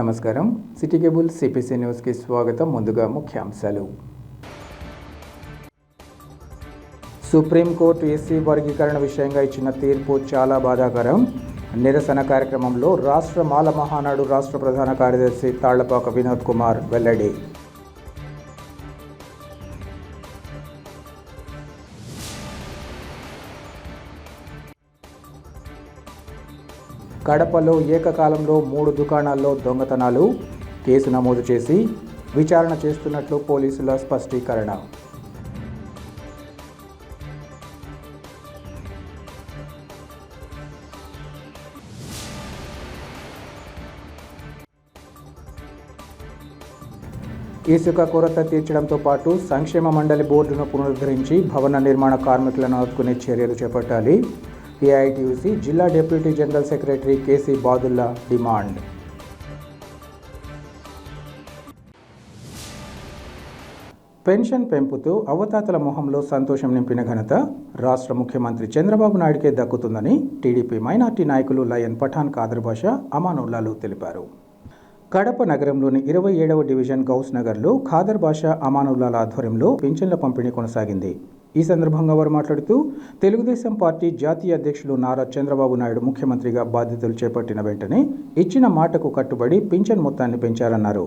నమస్కారం. City cable CPC న్యూస్కి స్వాగతం. ముందుగా ముఖ్యాంశాలు. సుప్రీంకోర్టు ఎస్సీ వర్గీకరణ విషయంగా ఇచ్చిన తీర్పు చాలా బాధాకరం. నిరసన కార్యక్రమంలో రాష్ట్ర మాల మహానాడు రాష్ట్ర ప్రధాన కార్యదర్శి తాళ్లపాక వినోద్ కుమార్ వెల్లడి. కడపలో ఏకకాలంలో 3 దుకాణాల్లో దొంగతనాలు. కేసు నమోదు చేసి విచారణ చేస్తున్నట్లు పోలీసుల స్పష్టీకరణ. ఇసుక కొరత తీర్చడంతో పాటు సంక్షేమ మండలి బోర్డును పునరుద్ధరించి భవన నిర్మాణ కార్మికులను ఆదుకునే చర్యలు చేపట్టాలి. ఏఐటీయూసీ జిల్లా deputy general secretary KC Badulla demand. Pension పెంపుతో అవతాతల మొహంలో సంతోషం నింపిన ఘనత రాష్ట్ర ముఖ్యమంత్రి చంద్రబాబు నాయుడుకే దక్కుతుందని టీడీపీ మైనార్టీ నాయకులు లయన్ పఠాన్ ఖాదర్ బాషా అమానుల్లాలు తెలిపారు. కడప నగరంలోని 27వ డివిజన్ గౌస్ నగర్లో ఖాదర్ బాషా అమానుల్లాల ఆధ్వర్యంలో పింఛన్ల పంపిణీ కొనసాగింది. ఈ సందర్భంగా వారు మాట్లాడుతూ తెలుగుదేశం పార్టీ జాతీయ అధ్యక్షులు నారా చంద్రబాబు నాయుడు ముఖ్యమంత్రిగా బాధ్యతలు చేపట్టిన వెంటనే ఇచ్చిన మాటకు కట్టుబడి పింఛన్ మొత్తాన్ని పెంచారన్నారు.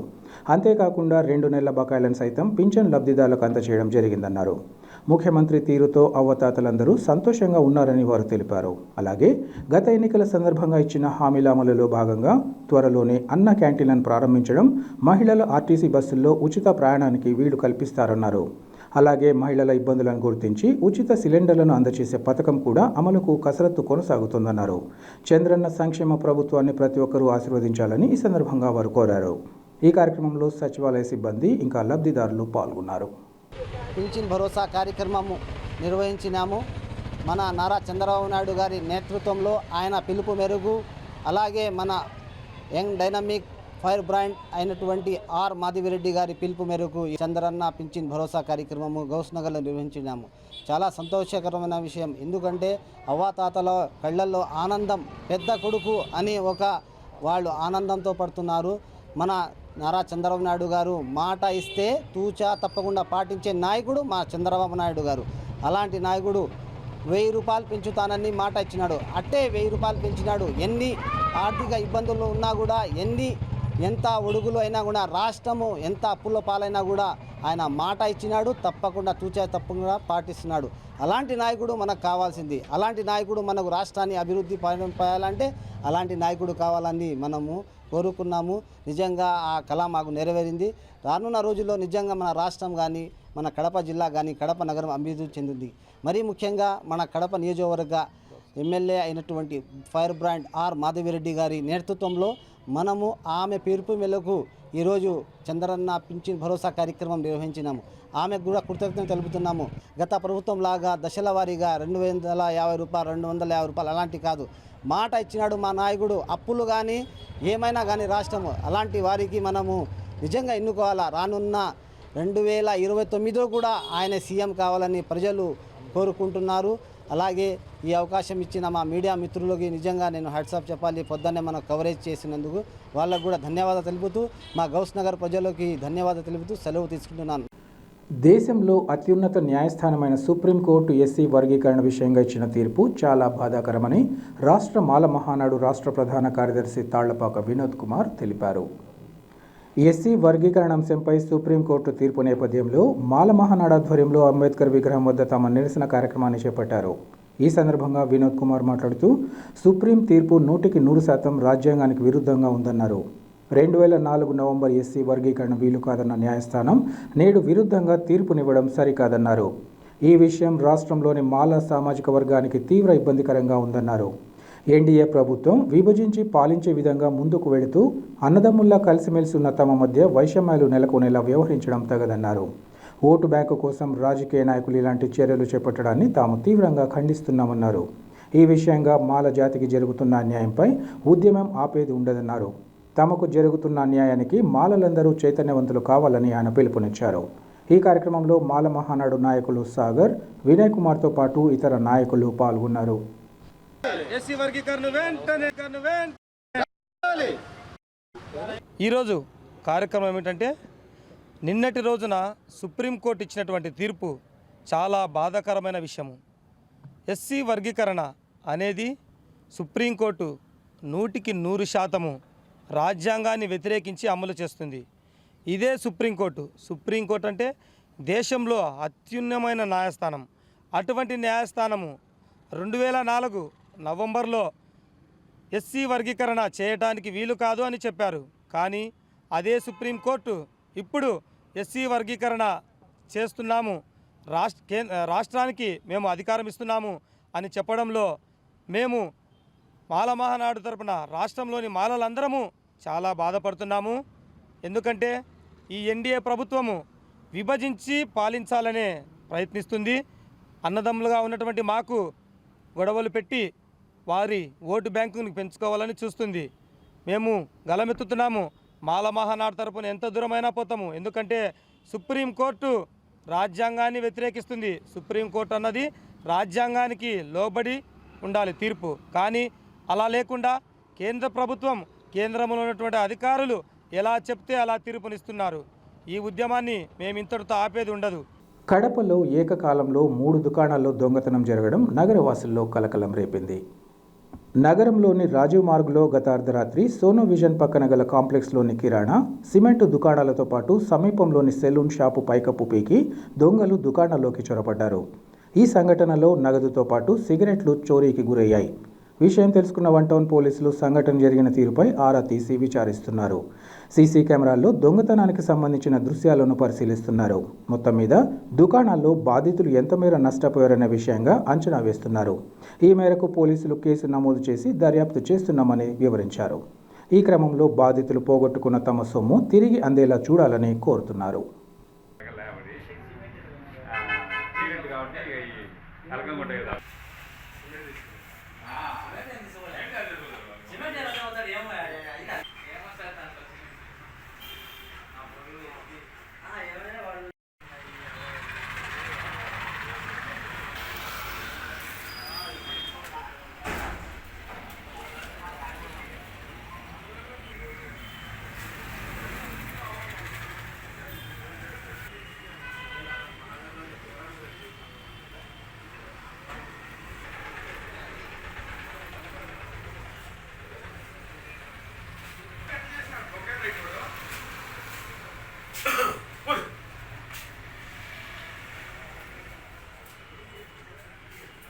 అంతేకాకుండా 2 నెలల బకాయిలను సైతం పింఛన్ లబ్ధిదారులకు అందజేయడం జరిగిందన్నారు. ముఖ్యమంత్రి తీరుతో అవ్వతాతలందరూ సంతోషంగా ఉన్నారని వారు తెలిపారు. అలాగే గత ఎన్నికల సందర్భంగా ఇచ్చిన హామీల అమలులో భాగంగా త్వరలోనే అన్న క్యాంటీన్లను ప్రారంభించడం, మహిళల ఆర్టీసీ బస్సుల్లో ఉచిత ప్రయాణానికి వీలు కల్పిస్తారన్నారు. అలాగే మహిళల ఇబ్బందులను గుర్తించి ఉచిత సిలిండర్లను అందజేసే పథకం కూడా అమలుకు కసరత్తు కొనసాగుతుందన్నారు. చంద్రన్న సంక్షేమ ప్రభుత్వాన్ని ప్రతి ఒక్కరూ ఆశీర్వదించాలని ఈ సందర్భంగా వారు కోరారు. ఈ కార్యక్రమంలో సచివాలయ సిబ్బంది ఇంకా లబ్ధిదారులు పాల్గొన్నారు. పింఛన్ భరోసా కార్యక్రమము నిర్వహించినాము. మన నారా చంద్రబాబు నాయుడు గారి నేతృత్వంలో ఆయన పిలుపు మేరకు, అలాగే మన యంగ్ డైనమిక్ ఫైర్ బ్రాండ్ అయినటువంటి ఆర్ మాధవిరెడ్డి గారి పిలుపు మేరకు చంద్రన్న పింఛన్ భరోసా కార్యక్రమము గౌస్ నగర్లో నిర్వహించినాము. చాలా సంతోషకరమైన విషయం. ఎందుకంటే అవ్వాతాతల కళ్ళల్లో ఆనందం, పెద్ద కొడుకు అని వాళ్ళు ఆనందంతో పడుతున్నారు. మన నారా చంద్రబాబు నాయుడు గారు మాట ఇస్తే తూచా తప్పకుండా పాటించే నాయకుడు మా చంద్రబాబు నాయుడు గారు. అలాంటి నాయకుడు 1000 రూపాయలు పెంచుతానని మాట ఇచ్చినాడు. అట్టే 1000 రూపాయలు పెంచినాడు. ఎన్ని ఆర్థిక ఇబ్బందులు ఉన్నా కూడా, ఎంత ఒడుగులు అయినా కూడా, రాష్ట్రము ఎంత అప్పుల పాలైనా కూడా ఆయన మాట ఇచ్చినాడు. తప్పకుండా తూచా తప్పకుండా పాటిస్తున్నాడు. అలాంటి నాయకుడు మనకు కావాల్సింది. అలాంటి నాయకుడు మనకు రాష్ట్రాన్ని అభివృద్ధి చేయాలంటే అలాంటి నాయకుడు కావాలని మనము కోరుకున్నాము. నిజంగా ఆ కళ మాకు నెరవేరింది. రానున్న రోజుల్లో నిజంగా మన రాష్ట్రం కానీ, మన కడప జిల్లా కానీ, కడప నగరం అభివృద్ధి చెందింది. మరీ ముఖ్యంగా మన కడప నియోజకవర్గ ఎమ్మెల్యే అయినటువంటి ఫైర్ బ్రాండ్ ఆర్ మాధవిరెడ్డి గారి నేతృత్వంలో మనము ఆమె పిలుపు మేరకు ఈరోజు చంద్రన్న పింఛన్ భరోసా కార్యక్రమం నిర్వహించినాము. ఆమెకు కూడా కృతజ్ఞతలు తెలుపుతున్నాము. గత ప్రభుత్వం లాగా దశల వారీగా 250 రూపాయలు, 250 రూపాయలు అలాంటి కాదు. మాట ఇచ్చినాడు మా నాయకుడు. అప్పులు కానీ ఏమైనా కానీ రాష్ట్రము అలాంటి వారికి మనము నిజంగా ఎన్నుకోవాలా. రానున్న 2029లో కూడా ఆయన సీఎం కావాలని ప్రజలు కోరుకుంటున్నారు. అలాగే ఈ అవకాశం ఇచ్చిన మా మీడియా మిత్రులకి నిజంగా నేను హ్యాట్సాప్ చెప్పాలి. పొద్దున్నే మనం కవరేజ్ చేసినందుకు వాళ్ళకు కూడా ధన్యవాదాలు తెలుపుతూ, మా గౌస్ నగర్ ప్రజలకి ధన్యవాదాలు తెలుపుతూ సెలవు తీసుకుంటున్నాను. దేశంలో అత్యున్నత న్యాయస్థానమైన సుప్రీంకోర్టు ఎస్సీ వర్గీకరణ విషయంగా ఇచ్చిన తీర్పు చాలా బాధాకరమని రాష్ట్ర మాల మహానాడు రాష్ట్ర ప్రధాన కార్యదర్శి తాళ్లపాక వినోద్ కుమార్ తెలిపారు. ఎస్సీ వర్గీకరణ అంశంపై సుప్రీంకోర్టు తీర్పు నేపథ్యంలో మాల మహానాడు ఆధ్వర్యంలో అంబేద్కర్ విగ్రహం వద్ద తమ నిరసన కార్యక్రమాన్ని చేపట్టారు. ఈ సందర్భంగా వినోద్ కుమార్ మాట్లాడుతూ సుప్రీం తీర్పు 100% రాజ్యాంగానికి విరుద్ధంగా ఉందన్నారు. 2004 నవంబర్ ఎస్సీ వర్గీకరణ వీలు కాదన్న న్యాయస్థానం నేడు విరుద్ధంగా తీర్పునివ్వడం సరికాదన్నారు. ఈ విషయం రాష్ట్రంలోని మాల సామాజిక వర్గానికి తీవ్ర ఇబ్బందికరంగా ఉందన్నారు. ఎన్డీఏ ప్రభుత్వం విభజించి పాలించే విధంగా ముందుకు వెళుతూ అన్నదమ్ముల్లా కలిసిమెలిసి ఉన్న తమ మధ్య వైషమ్యాలు నెలకొనేలా వ్యవహరించడం తగదన్నారు. ఓటు బ్యాంకు కోసం రాజకీయ నాయకులు ఇలాంటి చర్యలు చేపట్టడాన్ని తాము తీవ్రంగా ఖండిస్తున్నామన్నారు. ఈ విషయంగా మాల జాతికి జరుగుతున్న అన్యాయంపై ఉద్యమం ఆపేది ఉండదన్నారు. తమకు జరుగుతున్న అన్యాయానికి మాలలందరూ చైతన్యవంతులు కావాలని ఆయన పిలుపునిచ్చారు. ఈ కార్యక్రమంలో మాల మహానాడు నాయకులు సాగర్, వినయ్ కుమార్తో పాటు ఇతర నాయకులు పాల్గొన్నారు. ఈరోజు కార్యక్రమం ఏమిటంటే నిన్నటి రోజున సుప్రీంకోర్టు ఇచ్చినటువంటి తీర్పు చాలా బాధాకరమైన విషయము. ఎస్సీ వర్గీకరణ అనేది సుప్రీంకోర్టు 100% రాజ్యాంగాన్ని వ్యతిరేకించి అమలు చేస్తుంది. ఇదే సుప్రీంకోర్టు అంటే దేశంలో అత్యున్నతమైన న్యాయస్థానం. అటువంటి న్యాయస్థానము 2004 నవంబర్లో ఎస్సీ వర్గీకరణ చేయడానికి వీలు కాదు అని చెప్పారు. కానీ అదే సుప్రీంకోర్టు ఇప్పుడు ఎస్సీ వర్గీకరణ చేస్తున్నాము, రాష్ట్రానికి మేము అధికారం ఇస్తున్నాము అని చెప్పడంలో మేము మాల మహానాడు తరపున రాష్ట్రంలోని మాలలందరము చాలా బాధపడుతున్నాము. ఎందుకంటే ఈ ఎన్డీఏ ప్రభుత్వము విభజించి పాలించాలనే ప్రయత్నిస్తుంది. అన్నదమ్ములుగా ఉన్నటువంటి మాకు గొడవలు పెట్టి వారి ఓటు బ్యాంకుని పెంచుకోవాలని చూస్తుంది. మేము గలమెత్తుతున్నాము. మాల మహానాడు తరపున ఎంత దూరమైనా పోతాము. ఎందుకంటే సుప్రీంకోర్టు రాజ్యాంగాన్ని వ్యతిరేకిస్తుంది. సుప్రీంకోర్టు అన్నది రాజ్యాంగానికి లోబడి ఉండాలి తీర్పు. కానీ అలా లేకుండా కేంద్ర ప్రభుత్వం, కేంద్రంలో ఉన్నటువంటి అధికారులు ఎలా చెప్తే అలా తీర్పునిస్తున్నారు. ఈ ఉద్యమాన్ని మేము ఇంతటితో ఆపేది ఉండదు. కడపలో ఏకకాలంలో 3 దుకాణాల్లో దొంగతనం జరగడం నగరవాసుల్లో కలకలం రేపింది. నగరంలోని రాజీవ్ మార్గ్లో గత అర్ధరాత్రి సోనో విజన్ పక్కన గల కాంప్లెక్స్లోని కిరాణా, సిమెంటు దుకాణాలతో పాటు సమీపంలోని సెలూన్ షాపు పైకప్పు పీకి దొంగలు దుకాణాల్లోకి చొరబడ్డారు. ఈ సంఘటనలో నగదుతో పాటు సిగరెట్లు చోరీకి గురయ్యాయి. విషయం తెలుసుకున్న 1 టౌన్ పోలీసులు సంఘటన జరిగిన తీరుపై ఆరా తీసి విచారిస్తున్నారు. సీసీ కెమెరాల్లో దొంగతనానికి సంబంధించిన దృశ్యాలను పరిశీలిస్తున్నారు. మొత్తం మీద దుకాణాల్లో బాధితులు ఎంతమేర నష్టపోయారనే విషయంగా అంచనా వేస్తున్నారు. ఈ మేరకు పోలీసులు కేసు నమోదు చేసి దర్యాప్తు చేస్తున్నామని వివరించారు. ఈ క్రమంలో బాధితులు పోగొట్టుకున్న తమ సొమ్ము తిరిగి అందేలా చూడాలని కోరుతున్నారు.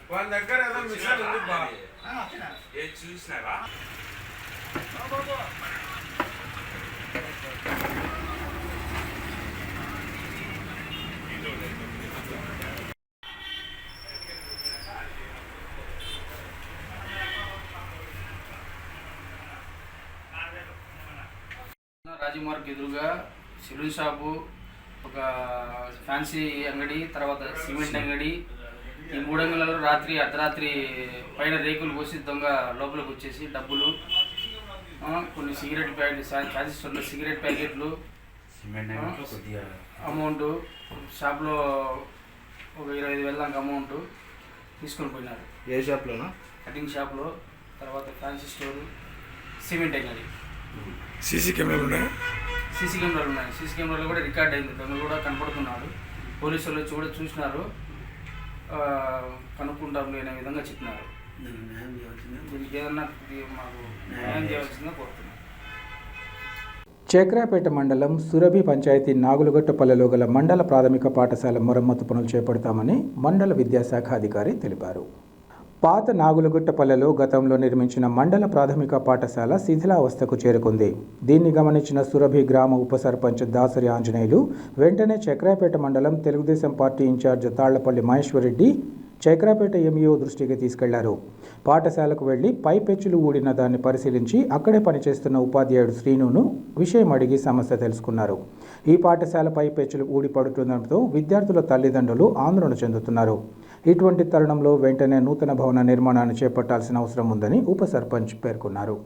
వాళ్ళ దగ్గర ఏదో మిషన్ ఉంది బా ఏ చూసినారా రాజీవ్ మార్గ్ ఎదురుగా సెలూన్ షాపు, ఒక ఫ్యాన్సీ అంగడి, తర్వాత సిమెంట్ అంగడి, ఈ 3 అంగళ్ళలో అర్ధరాత్రి పైన రేకులు పోసి దొంగ లోపలికి వచ్చేసి డబ్బులు, కొన్ని సిగరెట్ ప్యాకెట్లు, ఫ్యాన్సీ సిగరెట్ ప్యాకెట్లు, అమౌంట్, షాప్లో ఒక 25,000 దాకా అమౌంట్ తీసుకొని పోయినారు. ఏ షాప్లోనా? కటింగ్ షాప్లో, తర్వాత ఫ్యాన్సీ స్టోరు, సిమెంట్ అంగడి. సీసీ కెమెరాలు ఉన్నాయి. సీసీ కెమెరాలో కూడా రికార్డ్ అయింది. దొంగలు కూడా కనపడుతున్నాడు. పోలీసులు చూసినారు, కనుక్కుంటాం లేని విధంగా చెప్పినారు. దీనికి ఏదన్నా మాకు న్యాయం చేయాల్సిందిగా కోరుతున్నాం. చక్రాపేట మండలం సురభి పంచాయతీ నాగులగొట్టపల్లెలో గల మండల ప్రాథమిక పాఠశాల మరమ్మతు పనులు చేపడతామని మండల విద్యాశాఖ అధికారి తెలిపారు. పాత నాగులగుట్టపల్లెలో గతంలో నిర్మించిన మండల ప్రాథమిక పాఠశాల శిథిలావస్థకు చేరుకుంది. దీన్ని గమనించిన సురభి గ్రామ ఉప సర్పంచ్ దాసరి ఆంజనేయులు వెంటనే చక్రాపేట మండలం Telugudesam party incharge Tallapalli Maheshwarareddy Chakrapeta MEO దృష్టికి తీసుకెళ్లారు. పాఠశాలకు వెళ్లి పై పెచ్చులు ఊడిన దాన్ని పరిశీలించి అక్కడే పనిచేస్తున్న ఉపాధ్యాయుడు శ్రీనును విషయం అడిగి సమస్య తెలుసుకున్నారు. ఈ పాఠశాల పై పెచ్చులు ఊడిపడుతుండటంతో విద్యార్థుల తల్లిదండ్రులు ఆందోళన చెందుతున్నారు. ఇటువంటి తరుణంలో వెంటనే నూతన భవన నిర్మాణాన్ని చేపట్టాల్సిన అవసరం ఉందని ఉప సర్పంచ్ పేర్కొన్నారు.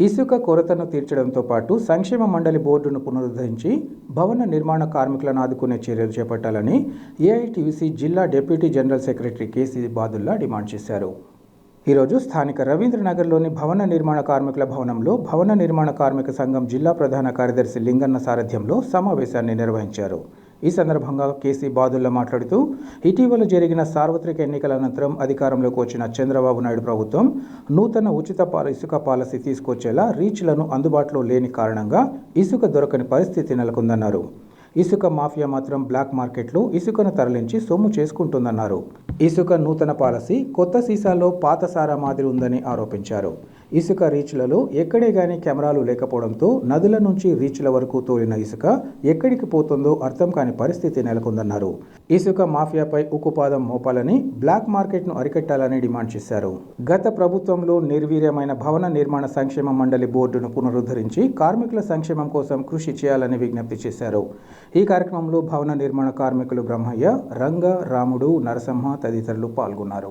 ఇసుక కొరతను తీర్చడంతో పాటు సంక్షేమ మండలి బోర్డును పునరుద్ధరించి భవన నిర్మాణ కార్మికులను ఆదుకునే చర్యలు చేపట్టాలని ఏఐటీయూసీ జిల్లా deputy general secretary KC Badulla demand చేశారు. ఈరోజు స్థానిక రవీంద్రనగర్లోని భవన నిర్మాణ కార్మికుల భవనంలో భవన నిర్మాణ కార్మిక సంఘం జిల్లా ప్రధాన కార్యదర్శి లింగన్న సారథ్యంలో సమావేశాన్ని నిర్వహించారు. ఈ సందర్భంగా కేసీ బాదుల్లా మాట్లాడుతూ ఇటీవల జరిగిన సార్వత్రిక ఎన్నికల అనంతరం అధికారంలోకి వచ్చిన చంద్రబాబు నాయుడు ప్రభుత్వం నూతన ఉచిత ఇసుక పాలసీ తీసుకొచ్చేలా రీచ్లను అందుబాటులో లేని కారణంగా ఇసుక దొరకని పరిస్థితి నెలకొందన్నారు. ఇసుక మాఫియా మాత్రం బ్లాక్ మార్కెట్లో ఇసుకను తరలించి సొమ్ము చేసుకుంటుందన్నారు. ఇసుక నూతన పాలసీ కొత్త సీసాలో పాత సారా మాదిరి ఉందని ఆరోపించారు. ఇసుక రీచ్లలో ఎక్కడే గానీ కెమెరాలు లేకపోవడంతో నదుల నుంచి రీచ్ల వరకు తోలిన ఇసుక ఎక్కడికి పోతుందో అర్థం కాని పరిస్థితి నెలకొందన్నారు. ఇసుక మాఫియాపై ఉక్కుపాదం మోపాలని, బ్లాక్ మార్కెట్ను అరికట్టాలని డిమాండ్ చేశారు. గత ప్రభుత్వంలో నిర్వీర్యమైన భవన నిర్మాణ సంక్షేమ మండలి బోర్డును పునరుద్ధరించి కార్మికుల సంక్షేమం కోసం కృషి చేయాలని విజ్ఞప్తి చేశారు. ఈ కార్యక్రమంలో భవన నిర్మాణ కార్మికులు బ్రహ్మయ్య, రంగ, రాముడు, నరసింహ తదితరులు పాల్గొన్నారు.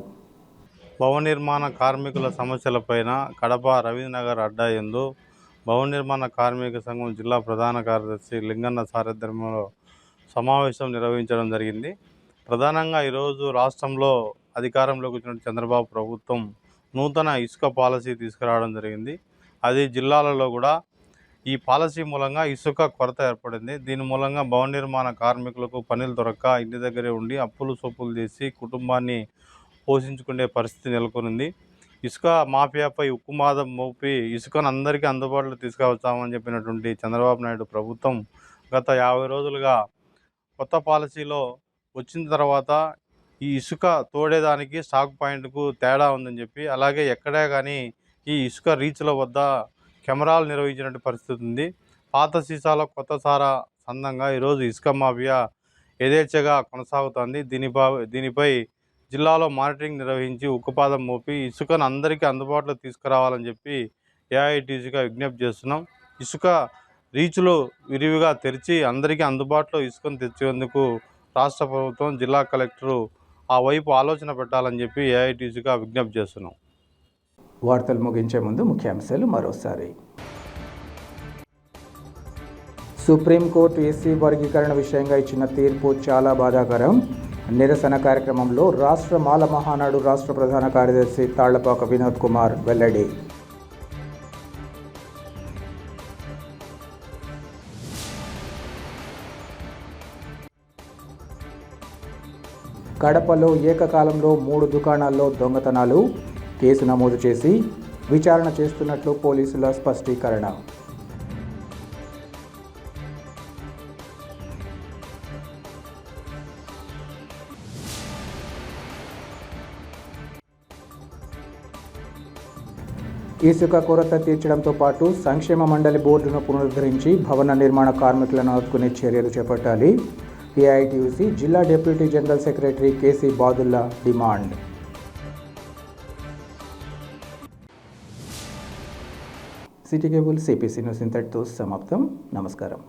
భవన నిర్మాణ కార్మికుల సమస్యలపైన కడప రవీంద్రనగర్ అడ్డా యందు భవన నిర్మాణ కార్మిక సంఘం జిల్లా ప్రధాన కార్యదర్శి లింగన్న సారథ్యంలో సమావేశం నిర్వహించడం జరిగింది. ప్రధానంగా ఈరోజు రాష్ట్రంలో అధికారంలోకి వచ్చిన చంద్రబాబు ప్రభుత్వం నూతన ఇసుక పాలసీ తీసుకురావడం జరిగింది. అది జిల్లాలలో కూడా ఈ పాలసీ మూలంగా ఇసుక కొరత ఏర్పడింది. దీని మూలంగా భవన నిర్మాణ కార్మికులకు పనులు దొరక్క ఇంటి దగ్గరే ఉండి అప్పులు సొప్పులు చేసి కుటుంబాన్ని పోషించుకునే పరిస్థితి నెలకొనింది. ఇసుక మాఫియాపై ఉక్కుమాదం మోపి ఇసుకను అందరికీ అందుబాటులో తీసుకువచ్చామని చెప్పినటువంటి చంద్రబాబు నాయుడు ప్రభుత్వం గత 50 రోజులుగా కొత్త పాలసీలో వచ్చిన తర్వాత ఈ ఇసుక తోడేదానికి స్టాక్ పాయింట్కు తేడా ఉందని చెప్పి, అలాగే ఎక్కడే కానీ ఈ ఇసుక రీచ్ల వద్ద కెమెరాలు నిర్వహించినట్టు పరిస్థితి ఉంది. పాత సీసాలో కొత్త సారా సందంగా ఈరోజు ఇసుక మాఫియా యథేచ్ఛగా కొనసాగుతోంది. దీనిపై జిల్లాలో మానిటరింగ్ నిర్వహించి ఉక్కుపాదం మోపి ఇసుకను అందరికీ అందుబాటులో తీసుకురావాలని చెప్పి ఏఐటీసీగా విజ్ఞప్తి చేస్తున్నాం. ఇసుక రీచ్లు విరివిగా తెరిచి అందరికీ అందుబాటులో ఇసుకను తెచ్చేందుకు రాష్ట్ర ప్రభుత్వం, జిల్లా కలెక్టరు ఆ వైపు ఆలోచన పెట్టాలని చెప్పి ఏఐటీసీగా విజ్ఞప్తి చేస్తున్నాం. వార్తలు ముగించే ముందు ముఖ్యాంశాలు మరోసారి. సుప్రీంకోర్టు ఎస్సీ వర్గీకరణ విషయంగా ఇచ్చిన తీర్పు చాలా బాధాకరం. నిరసన కార్యక్రమంలో రాష్ట్ర మాల మహానాడు రాష్ట్ర ప్రధాన కార్యదర్శి తాళ్లపాక వినోద్ కుమార్ వెల్లడి. కడపలో ఏకకాలంలో 3 దుకాణాల్లో దొంగతనాలు, కేసు నమోదు చేసి విచారణ చేస్తున్నట్లు పోలీసుల స్పష్టీకరణ. ఇసుక కొరత తీర్చడంతో పాటు సంక్షేమ మండలి బోర్డును పునరుద్ధరించి భవన నిర్మాణ కార్మికులను ఆదుకునే చర్యలు చేపట్టాలి. ఏఐటీయూసీ జిల్లా deputy general secretary KC Badulla demand. City cable CPC news ఇంతటితో సమాప్తం. నమస్కారం.